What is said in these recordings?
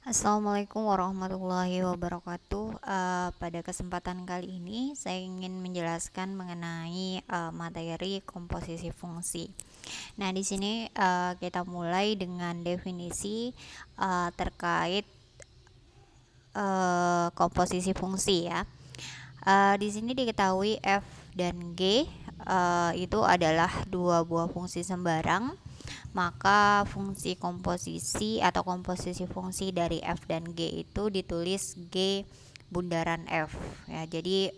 Assalamualaikum warahmatullahi wabarakatuh. Pada kesempatan kali ini, saya ingin menjelaskan mengenai materi komposisi fungsi. Nah, di sini kita mulai dengan definisi terkait komposisi fungsi ya. Di sini diketahui f dan g itu adalah dua buah fungsi sembarang, maka fungsi komposisi atau komposisi fungsi dari f dan g itu ditulis g bundaran f ya. Jadi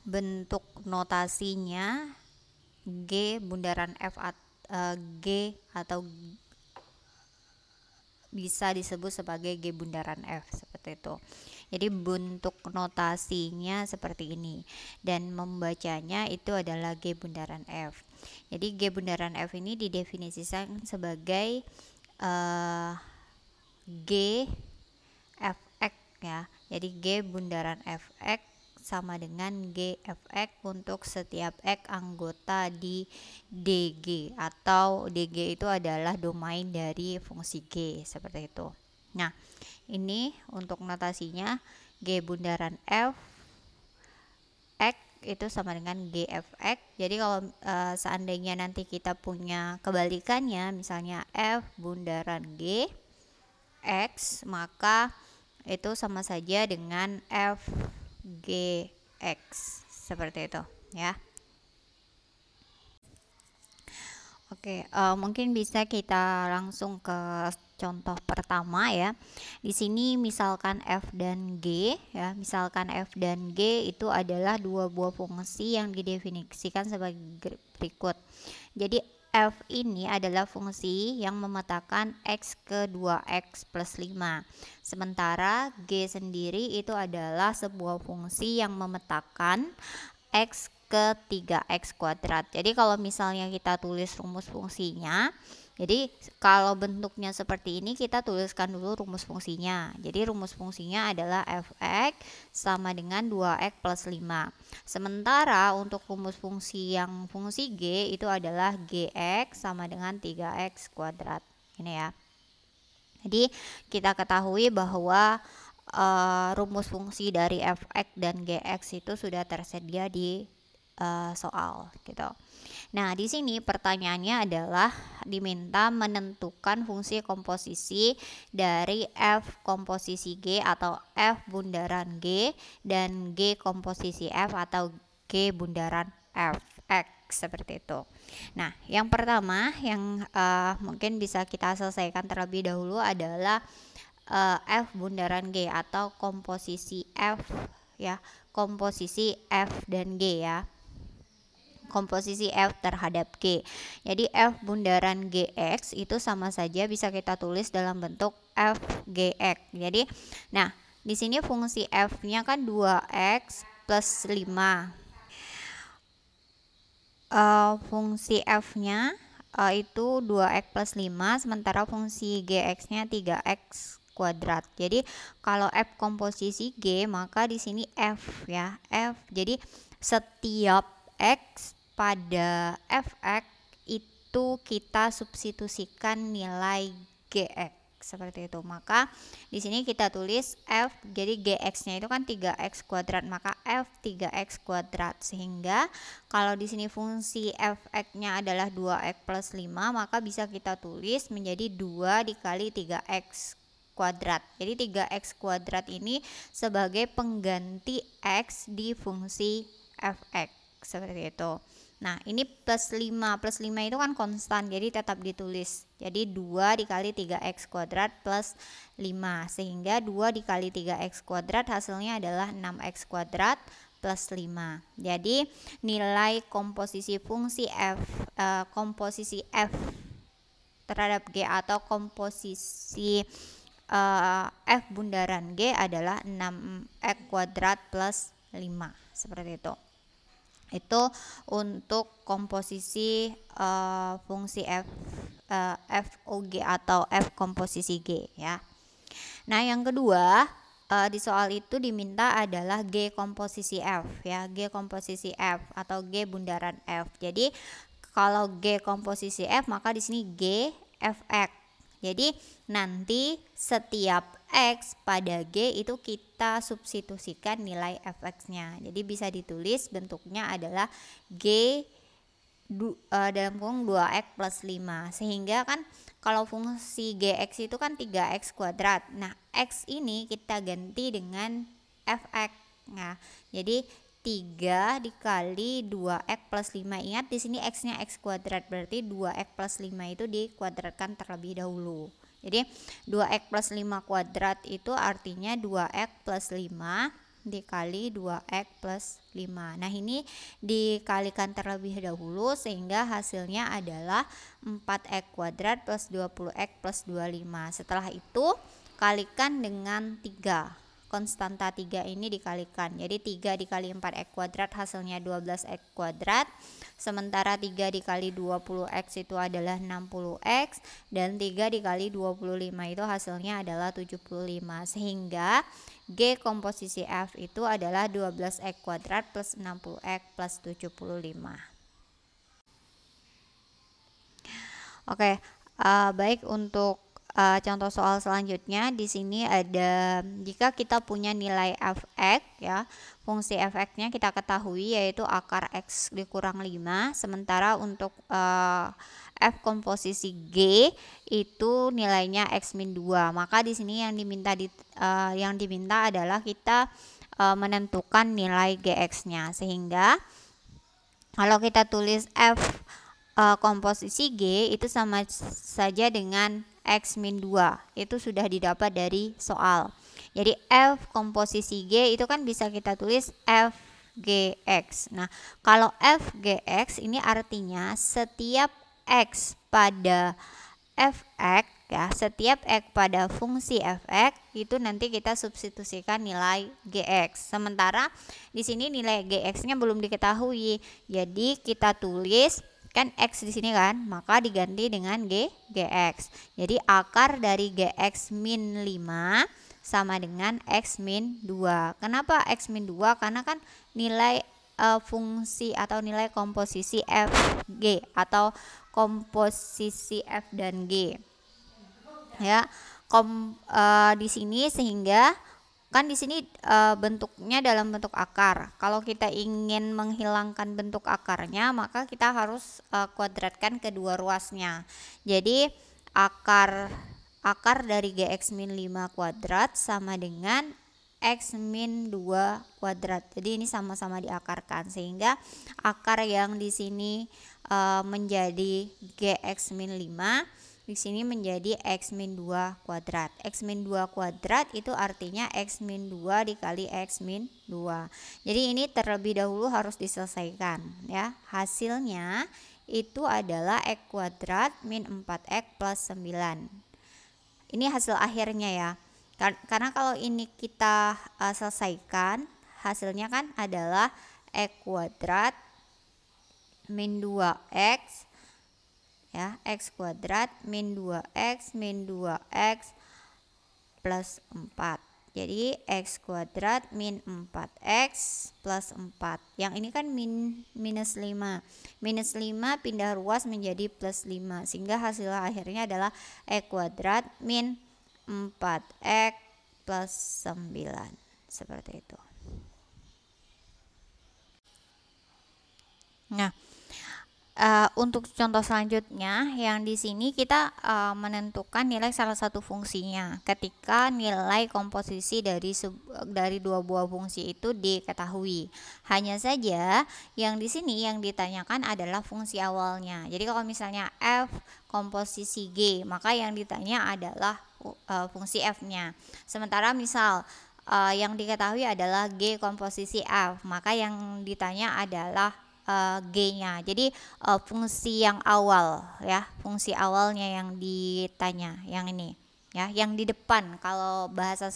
bentuk notasinya g bundaran f g atau bisa disebut sebagai G bundaran F seperti itu. Jadi bentuk notasinya seperti ini dan membacanya itu adalah G bundaran F. Jadi G bundaran F ini didefinisikan sebagai G Fx ya. Jadi G bundaran Fx sama dengan G Fx untuk setiap X anggota di DG, atau DG itu adalah domain dari fungsi G seperti itu. Nah, ini untuk notasinya G bundaran F X itu sama dengan GFX. Jadi kalau seandainya nanti kita punya kebalikannya, misalnya F bundaran G X, maka itu sama saja dengan FGX seperti itu ya. Oke, mungkin bisa kita langsung ke contoh pertama ya. Di sini misalkan f dan g ya, misalkan f dan g itu adalah dua buah fungsi yang didefinisikan sebagai berikut. Jadi f ini adalah fungsi yang memetakan x ke 2x plus 5. Sementara g sendiri itu adalah sebuah fungsi yang memetakan x ke 3x kuadrat. Jadi kalau misalnya kita tulis rumus fungsinya, jadi kalau bentuknya seperti ini, kita tuliskan dulu rumus fungsinya. Jadi rumus fungsinya adalah fx sama dengan 2x plus 5. Sementara untuk rumus fungsi yang fungsi g itu adalah gx sama dengan 3x kuadrat. Ini ya. Jadi kita ketahui bahwa rumus fungsi dari fx dan gx itu sudah tersedia di soal gitu. Nah, di sini pertanyaannya adalah diminta menentukan fungsi komposisi dari f komposisi g atau f bundaran g dan g komposisi f atau g bundaran f x seperti itu. Nah, yang pertama yang mungkin bisa kita selesaikan terlebih dahulu adalah f bundaran g atau komposisi f ya, komposisi f dan g ya, komposisi f terhadap g. Jadi f bundaran gx itu sama saja bisa kita tulis dalam bentuk f gx. Jadi nah, di sini fungsi f-nya kan 2x plus 5. Fungsi f-nya itu 2x plus 5, sementara fungsi gx-nya 3x kuadrat. Jadi kalau f komposisi g, maka di sini f ya, f. Jadi setiap x pada fx itu kita substitusikan nilai gx seperti itu. Maka di sini kita tulis f, jadi gx-nya itu kan 3x kuadrat, maka f 3x kuadrat. Sehingga kalau di sini fungsi fx-nya adalah 2x plus 5, maka bisa kita tulis menjadi 2 dikali 3x kuadrat. Jadi 3x kuadrat ini sebagai pengganti x di fungsi fx seperti itu. Nah, ini plus 5. Plus 5 itu kan konstan, jadi tetap ditulis. Jadi 2 dikali 3x kuadrat plus 5. Sehingga 2 dikali 3x kuadrat hasilnya adalah 6x kuadrat plus 5. Jadi nilai komposisi fungsi f, komposisi f terhadap g atau komposisi f bundaran g adalah 6x kuadrat plus 5. Seperti itu. Itu untuk komposisi fungsi f FOG atau f komposisi g ya. Nah, yang kedua di soal itu diminta adalah g komposisi f ya, g komposisi f atau g bundaran f. Jadi kalau g komposisi f, maka di sini g fx. Jadi nanti setiap X pada G itu kita substitusikan nilai fx-nya. Jadi bisa ditulis bentuknya adalah G dalam kurung 2x plus 5. Sehingga kan kalau fungsi gx itu kan 3x kuadrat. Nah, x ini kita ganti dengan fx. Nah, jadi 3 dikali 2x plus 5. Ingat di sini x-nya x kuadrat, berarti 2x plus 5 itu dikuadratkan terlebih dahulu. Jadi 2x plus 5 kuadrat itu artinya 2x plus 5 dikali 2x plus 5. Nah, ini dikalikan terlebih dahulu sehingga hasilnya adalah 4x kuadrat plus 20x plus 25. Setelah itu kalikan dengan 3. Konstanta 3 ini dikalikan. Jadi 3 dikali 4x kuadrat hasilnya 12x kuadrat. Sementara 3 dikali 20x itu adalah 60x. Dan 3 dikali 25 itu hasilnya adalah 75. Sehingga G komposisi F itu adalah 12x kuadrat plus 60x plus 75. Oke, baik, untuk contoh soal selanjutnya di sini ada, jika kita punya nilai fx ya, fungsi fx-nya kita ketahui yaitu akar x dikurang 5, sementara untuk f komposisi G itu nilainya x min 2. Maka di sini yang diminta adalah kita menentukan nilai gx-nya. Sehingga kalau kita tulis f komposisi G itu sama saja dengan x min 2. Itu sudah didapat dari soal. Jadi f komposisi G itu kan bisa kita tulis f gx. Nah, kalau f gx ini artinya setiap x pada fx ya, setiap x pada fungsi fx itu nanti kita substitusikan nilai gx. Sementara di sini nilai gx-nya belum diketahui. Jadi kita tulis kan x di sini kan, maka diganti dengan gx. Jadi akar dari gx min 5 sama dengan x min 2. Kenapa x min 2? Karena kan nilai fungsi atau nilai komposisi fg atau komposisi f dan g ya, di sini, sehingga kan di sini bentuknya dalam bentuk akar. Kalau kita ingin menghilangkan bentuk akarnya, maka kita harus kuadratkan kedua ruasnya. Jadi akar dari gx min 5 kuadrat sama dengan x min 2 kuadrat. Jadi ini sama-sama diakarkan sehingga akar yang di sini menjadi gx min 5, di sini menjadi x min 2 kuadrat. X min 2 kuadrat itu artinya x min 2 dikali x min 2. Jadi ini terlebih dahulu harus diselesaikan ya. Hasilnya itu adalah x kuadrat min 4x plus 9. Ini hasil akhirnya ya. Karena kalau ini kita selesaikan, hasilnya kan adalah x kuadrat min 2x ya, x kuadrat min 2x min 2x plus 4. Jadi x kuadrat min 4x plus 4. Yang ini kan minus 5. Minus 5 pindah ruas menjadi plus 5. Sehingga hasil akhirnya adalah x kuadrat min 4x plus 9. Seperti itu. Nah, untuk contoh selanjutnya yang di sini kita menentukan nilai salah satu fungsinya ketika nilai komposisi dari dua buah fungsi itu diketahui. Hanya saja yang di sini yang ditanyakan adalah fungsi awalnya. Jadi kalau misalnya f komposisi G, maka yang ditanya adalah fungsi f-nya. Sementara misal yang diketahui adalah G komposisi f, maka yang ditanya adalah G-nya. Jadi fungsi yang awal ya, fungsi awalnya yang ditanya, yang ini ya, yang di depan. Kalau bahasa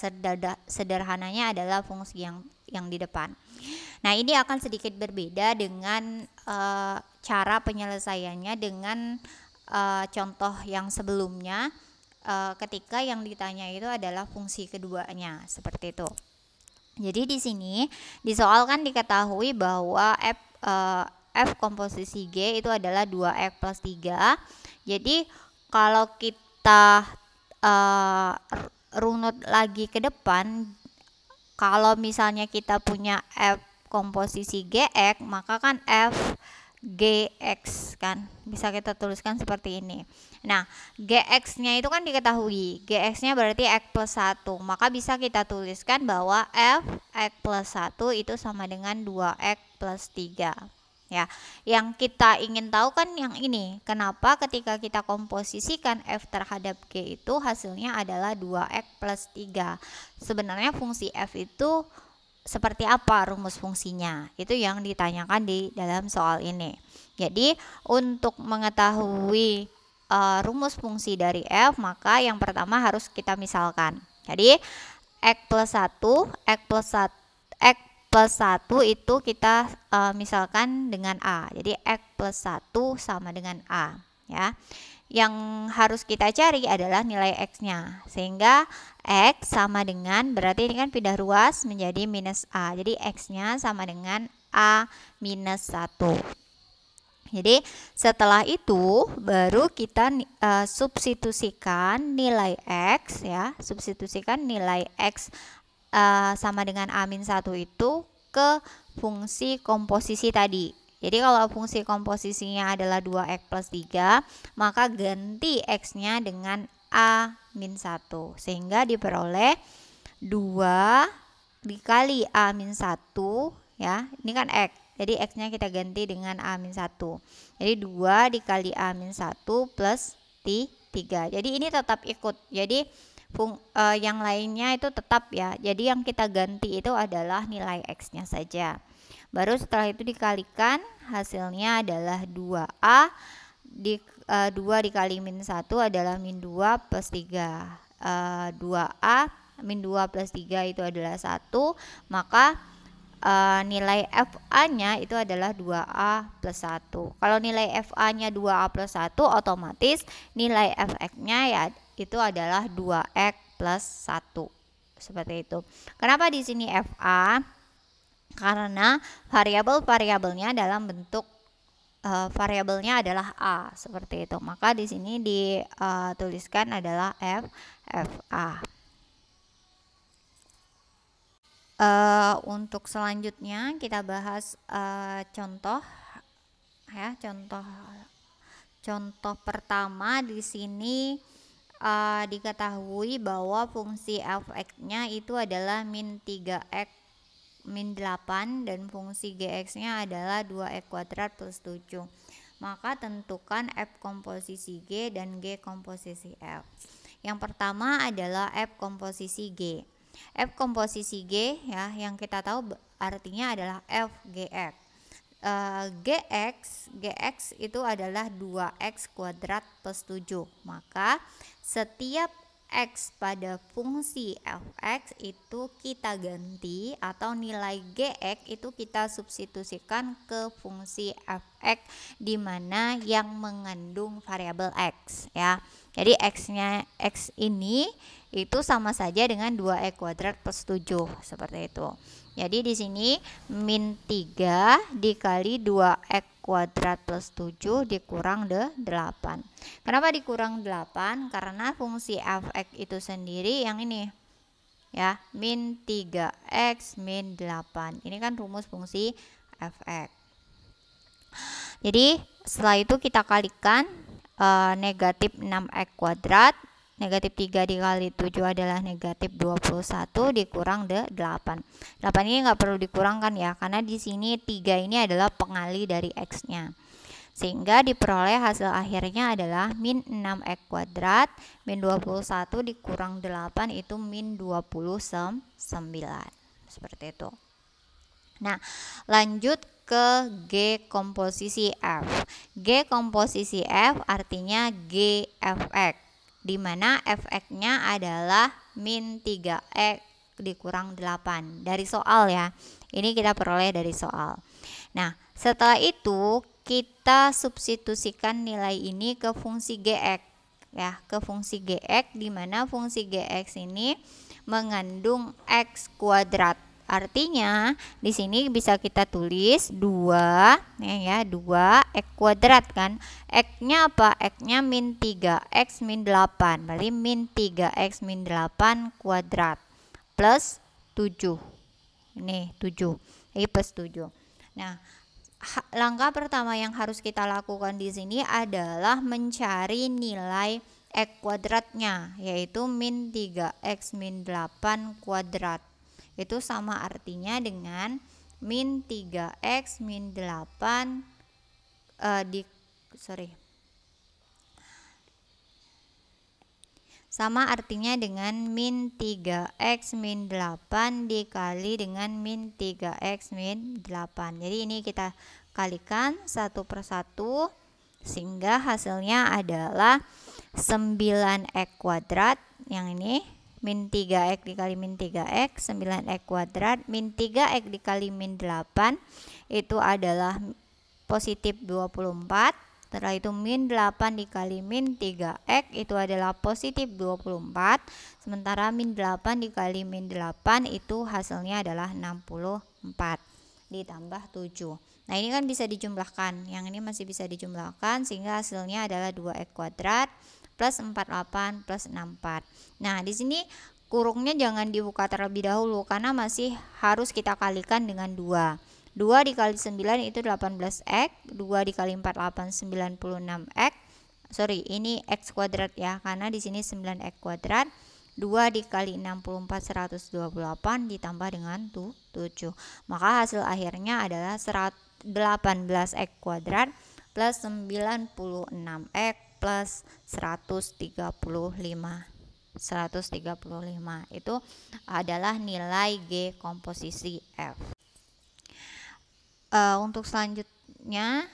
sederhananya adalah fungsi yang di depan. Nah, ini akan sedikit berbeda dengan cara penyelesaiannya dengan contoh yang sebelumnya, ketika yang ditanya itu adalah fungsi keduanya, seperti itu. Jadi di sini di soal kan diketahui bahwa f komposisi G itu adalah 2x plus 3. Jadi kalau kita runut lagi ke depan, kalau misalnya kita punya F komposisi GX, maka kan F GX kan bisa kita tuliskan seperti ini. Nah, GX-nya itu kan diketahui, GX-nya berarti X plus 1, maka bisa kita tuliskan bahwa F X plus 1 itu sama dengan 2X plus 3. Ya, yang kita ingin tahu kan yang ini, kenapa ketika kita komposisikan F terhadap G itu hasilnya adalah 2X plus 3. Sebenarnya fungsi F itu seperti apa rumus fungsinya? Itu yang ditanyakan di dalam soal ini. Jadi, untuk mengetahui rumus fungsi dari F, maka yang pertama harus kita misalkan. Jadi, X plus 1, X plus 1 itu kita misalkan dengan A. Jadi X plus 1 sama dengan A, ya. Yang harus kita cari adalah nilai X-nya. Sehingga X sama dengan, berarti ini kan pindah ruas menjadi minus A. Jadi X-nya sama dengan A minus 1. Jadi setelah itu baru kita substitusikan nilai X, ya. Substitusikan nilai X sama dengan A-1 itu ke fungsi komposisi tadi. Jadi kalau fungsi komposisinya adalah 2X plus 3, maka ganti X-nya dengan A-1. Sehingga diperoleh 2 dikali A-1, ya. Ini kan X. Jadi X-nya kita ganti dengan A-1. Jadi 2 dikali A-1 plus 3. Jadi ini tetap ikut. Jadi yang lainnya itu tetap, ya. Jadi yang kita ganti itu adalah nilai X-nya saja. Baru setelah itu dikalikan, hasilnya adalah 2A 2 dikali min 1 adalah min 2 plus 3. 2A min 2 plus 3 itu adalah 1, maka nilai FA-nya itu adalah 2A plus 1. Kalau nilai FA-nya 2A plus 1, otomatis nilai Fx-nya ya itu adalah 2X plus 1. Seperti itu. Kenapa di sini FA? Karena variabelnya dalam bentuk variabelnya adalah A, seperti itu. Maka di sini dituliskan adalah FA. Untuk selanjutnya kita bahas contoh, ya. Contoh pertama di sini diketahui bahwa fungsi Fx-nya itu adalah min 3x min 8 dan fungsi Gx-nya adalah 2x kuadrat plus 7. Maka tentukan F komposisi G dan G komposisi F. Yang pertama adalah F komposisi G. F komposisi G, ya, yang kita tahu artinya adalah F Gx. Gx itu adalah 2x kuadrat plus 7. Maka setiap X pada fungsi Fx itu kita ganti, atau nilai Gx itu kita substitusikan ke fungsi Fx di mana yang mengandung variabel X, ya. Jadi X ini itu sama saja dengan 2x kuadrat plus 7, seperti itu. Jadi di sini min 3 dikali 2x kuadrat plus 7 dikurang 8. Kenapa dikurang 8? Karena fungsi Fx itu sendiri yang ini, ya, min 3x min 8. Ini kan rumus fungsi Fx. Jadi setelah itu kita kalikan negatif 6x kuadrat. Negatif 3 dikali 7 adalah negatif 21 dikurang 8. 8 ini nggak perlu dikurangkan, ya, karena di sini 3 ini adalah pengali dari X-nya. Sehingga diperoleh hasil akhirnya adalah min 6x kuadrat min 21 dikurang 8 itu min 29. Seperti itu. Nah, lanjut ke G komposisi F. G komposisi F artinya Gfx, di mana Fx-nya adalah min 3x dikurang 8. Dari soal, ya. Ini kita peroleh dari soal. Nah, setelah itu kita substitusikan nilai ini ke fungsi Gx, ya, ke fungsi Gx, di mana fungsi Gx ini mengandung x kuadrat. Artinya di sini bisa kita tulis 2 ya, 2x kuadrat kan. X-nya apa? X-nya min 3x min 8. Berarti min 3x min 8 kuadrat plus 7. Ini 7. Ini plus 7. Nah, langkah pertama yang harus kita lakukan di sini adalah mencari nilai x kuadratnya, yaitu min 3x min 8 kuadrat. Itu sama artinya dengan min 3x min 8 sama artinya dengan min 3x min 8 dikali dengan min 3x min 8. Jadi ini kita kalikan satu per satu sehingga hasilnya adalah 9x kuadrat. Yang ini min 3x dikali min 3x, 9x kuadrat min 3x dikali min 8 itu adalah positif 24. Setelah itu min 8 dikali min 3x itu adalah positif 24. Sementara min 8 dikali min 8 itu hasilnya adalah 64 ditambah 7. Nah, ini kan bisa dijumlahkan. Yang ini masih bisa dijumlahkan sehingga hasilnya adalah 2x kuadrat plus 48 plus 64. Nah, di sini kurungnya jangan dibuka terlebih dahulu karena masih harus kita kalikan dengan 2. 2 dikali 9 itu 18x, 2 dikali 48 96x. Sorry, ini x kuadrat ya, karena di sini 9x kuadrat. 2 dikali 64 128 ditambah dengan 7. Maka hasil akhirnya adalah 18x kuadrat plus 96x plus 135. 135 itu adalah nilai G komposisi F. Untuk selanjutnya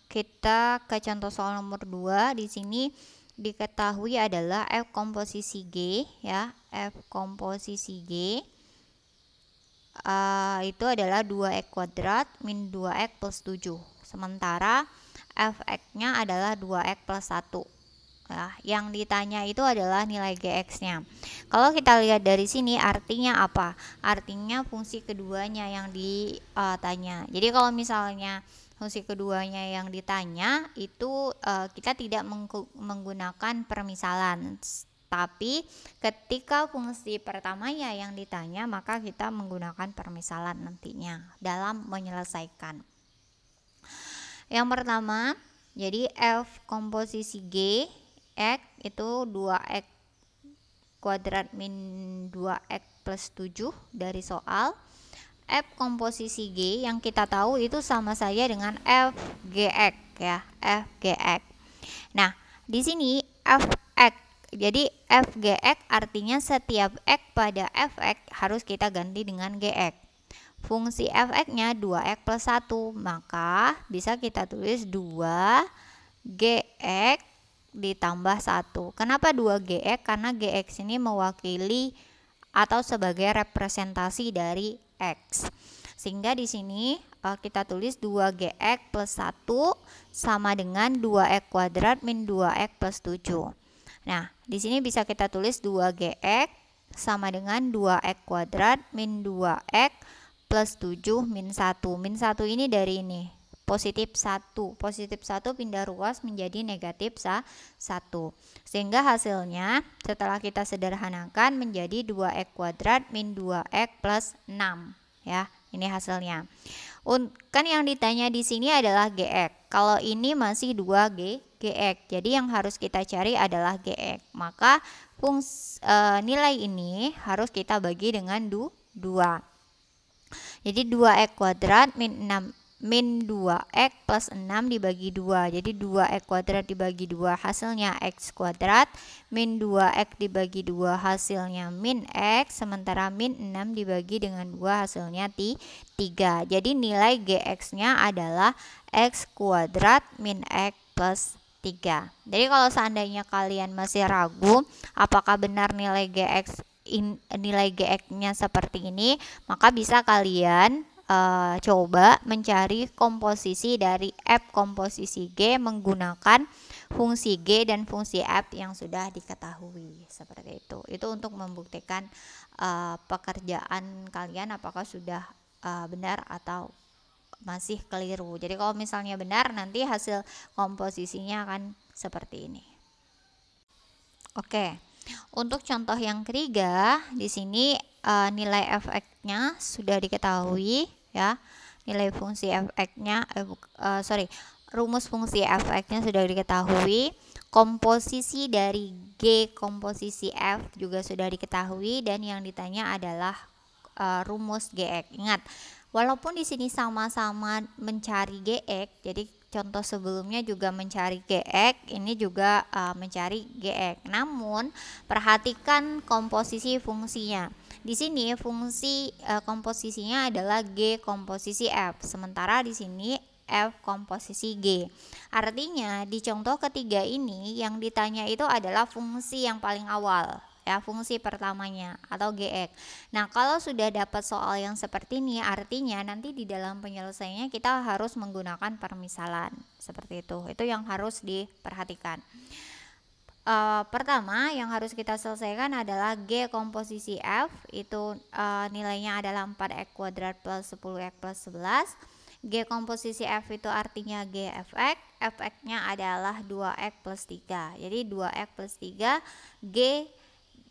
kita ke contoh soal nomor 2. Di sini diketahui adalah F komposisi G ya. F komposisi G itu adalah 2x kuadrat min 2x plus 7. Sementara Fx-nya adalah 2x plus 1. Ya, yang ditanya itu adalah nilai Gx-nya. Kalau kita lihat dari sini artinya apa? Artinya fungsi keduanya yang ditanya. Jadi kalau misalnya fungsi keduanya yang ditanya itu kita tidak menggunakan permisalan. Tapi ketika fungsi pertamanya yang ditanya maka kita menggunakan permisalan nantinya dalam menyelesaikan. Yang pertama, jadi F komposisi G X itu 2x kuadrat min 2x plus 7 dari soal. F komposisi G yang kita tahu itu sama saja dengan Fgx ya, Fgx. Nah, di sini Fx. Jadi Fgx artinya setiap x pada Fx harus kita ganti dengan Gx. Fungsi Fx-nya 2x plus 1, maka bisa kita tulis 2Gx ditambah 1. Kenapa 2Gx? Karena Gx ini mewakili atau sebagai representasi dari X. Sehingga di sini kita tulis 2Gx plus 1 sama dengan 2x kuadrat min 2x plus 7. Nah, di sini bisa kita tulis 2Gx sama dengan 2x kuadrat min 2x plus 7 min 1. Min 1 ini dari ini, positif 1. Positif 1 pindah ruas menjadi negatif 1. Sehingga hasilnya setelah kita sederhanakan menjadi 2x kuadrat min 2x plus 6. Ya, ini hasilnya. Kan yang ditanya di sini adalah Gx. Kalau ini masih 2Gx. Jadi yang harus kita cari adalah Gx. Maka nilai ini harus kita bagi dengan 2. Jadi 2x kuadrat min 2x plus 6 dibagi 2. Jadi 2x kuadrat dibagi 2 hasilnya x kuadrat. Min 2x dibagi 2 hasilnya min x. Sementara min 6 dibagi dengan 2 hasilnya 3. Jadi nilai Gx-nya adalah x kuadrat min x plus 3. Jadi kalau seandainya kalian masih ragu apakah benar nilai Gx-nya seperti ini, maka bisa kalian coba mencari komposisi dari F komposisi G menggunakan fungsi G dan fungsi F yang sudah diketahui. Seperti itu. Itu untuk membuktikan pekerjaan kalian apakah sudah benar atau masih keliru. Jadi kalau misalnya benar, nanti hasil komposisinya akan seperti ini. Oke. Untuk contoh yang ketiga, di sini nilai f(x)-nya sudah diketahui ya. Nilai fungsi f(x)-nya rumus fungsi f(x)-nya sudah diketahui. Komposisi dari G komposisi F juga sudah diketahui dan yang ditanya adalah rumus Gx. Ingat, walaupun di sini sama-sama mencari Gx, jadi contoh sebelumnya juga mencari Gx, ini juga mencari Gx. Namun perhatikan komposisi fungsinya. Di sini fungsi komposisinya adalah G komposisi F, sementara di sini F komposisi G. Artinya di contoh ketiga ini yang ditanya itu adalah fungsi yang paling awal, ya, fungsi pertamanya atau Gx. Nah, kalau sudah dapat soal yang seperti ini, artinya nanti di dalam penyelesaiannya kita harus menggunakan permisalan seperti itu. Itu yang harus diperhatikan. Pertama yang harus kita selesaikan adalah G komposisi F, itu nilainya adalah 4x² plus 10x plus 11. G komposisi F itu artinya G fx, fx-nya adalah 2x plus 3. Jadi 2x plus 3, G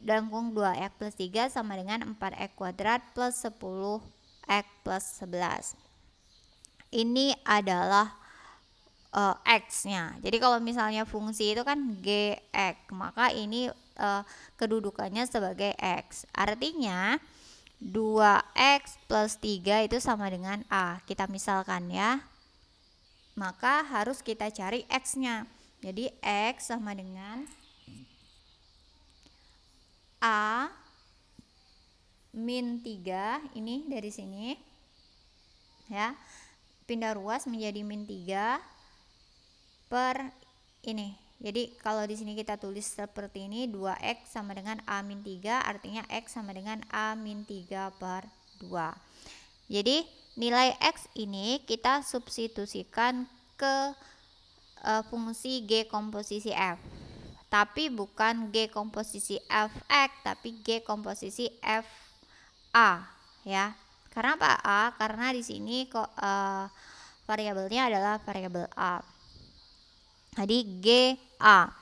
lengkung 2x plus 3 sama dengan 4x² plus 10x plus 11. Ini adalah x-nya. Jadi kalau misalnya fungsi itu kan Gx, maka ini kedudukannya sebagai x. Artinya 2x plus 3 itu sama dengan A. Kita misalkan ya. Maka harus kita cari x-nya. Jadi x sama dengan A min 3, ini dari sini ya, pindah ruas menjadi min 3 per ini. Jadi kalau di sini kita tulis seperti ini, 2x sama dengan A min 3, artinya x sama dengan A min 3 per 2. Jadi nilai x ini kita substitusikan ke fungsi G komposisi F. Tapi bukan G komposisi fx, tapi G komposisi fa ya. Karena apa A? Karena di sini kok variabelnya adalah variabel A. Jadi GA.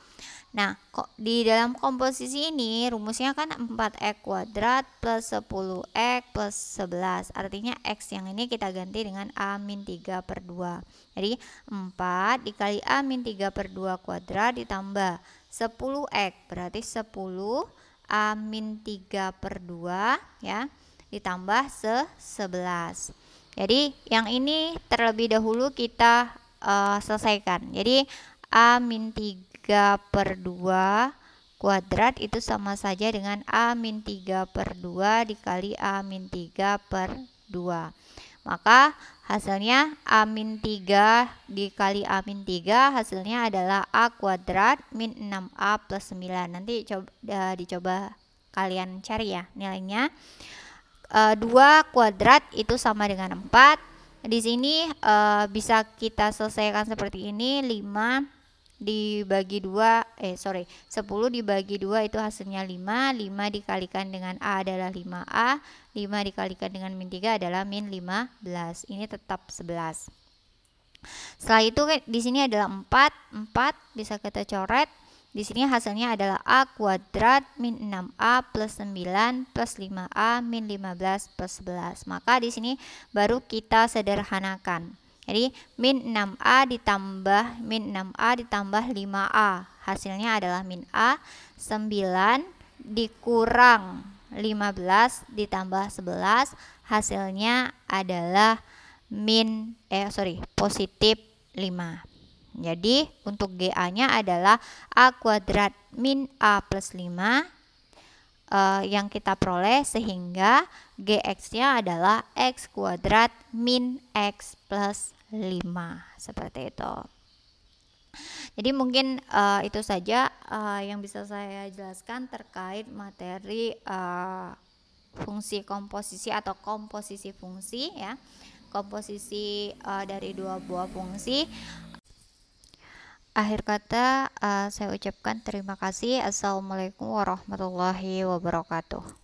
Nah, kok di dalam komposisi ini rumusnya kan 4x kuadrat plus 10x plus 11. Artinya x yang ini kita ganti dengan A min 3 per 2. Jadi 4 dikali A min 3 per 2 kuadrat ditambah 10x. Berarti 10 A min 3 per 2 ya. Ditambah 11. Jadi yang ini terlebih dahulu kita selesaikan. Jadi A min 3 per 2 kuadrat itu sama saja dengan A min 3 per 2 dikali A min 3 per 2. Maka hasilnya A min 3 dikali A min 3 hasilnya adalah A kuadrat min 6A plus 9. Nanti dicoba kalian cari ya nilainya. 2 kuadrat itu sama dengan 4. Di sini bisa kita selesaikan seperti ini, 5 dibagi 10 dibagi 2 itu hasilnya 5. 5 dikalikan dengan A adalah 5A. 5 dikalikan dengan min 3 adalah min 15. Ini tetap 11. Setelah itu di sini adalah 4 bisa kita coret. Di sini hasilnya adalah A kuadrat min 6A plus 9 plus 5A min 15 plus 11. Maka di sini baru kita sederhanakan. Jadi min 6A ditambah 5A. Hasilnya adalah min A. 9 dikurang 15 ditambah 11. Hasilnya adalah positif 5. Jadi untuk GA-nya adalah A kuadrat min A plus 5 yang kita peroleh, sehingga GX-nya adalah X kuadrat min X plus 5. Seperti itu. Jadi mungkin itu saja yang bisa saya jelaskan terkait materi fungsi komposisi atau komposisi fungsi ya. Komposisi dari dua buah fungsi. Akhir kata saya ucapkan terima kasih. Assalamualaikum warahmatullahi wabarakatuh.